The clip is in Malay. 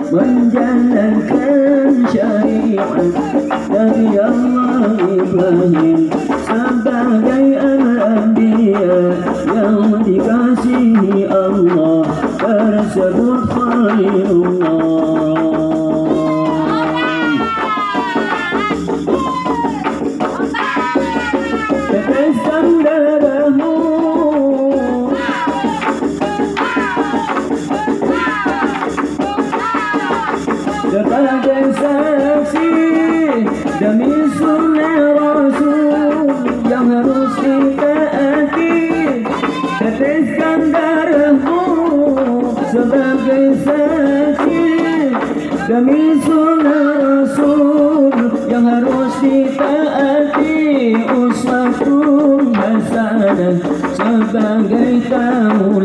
menjalankan syariat Nabi Allah Ibrahim sebagai al-anbiya yang dikasihi Allah tersebut Khalilullah. Teteskan darahmu sebagai saksi demi sunnah Rasul yang harus ditaati. Teteskan darahmu sebagai saksi demi sunnah Rasul yang harus ditaati. Uswatun hasanah sebagai tamu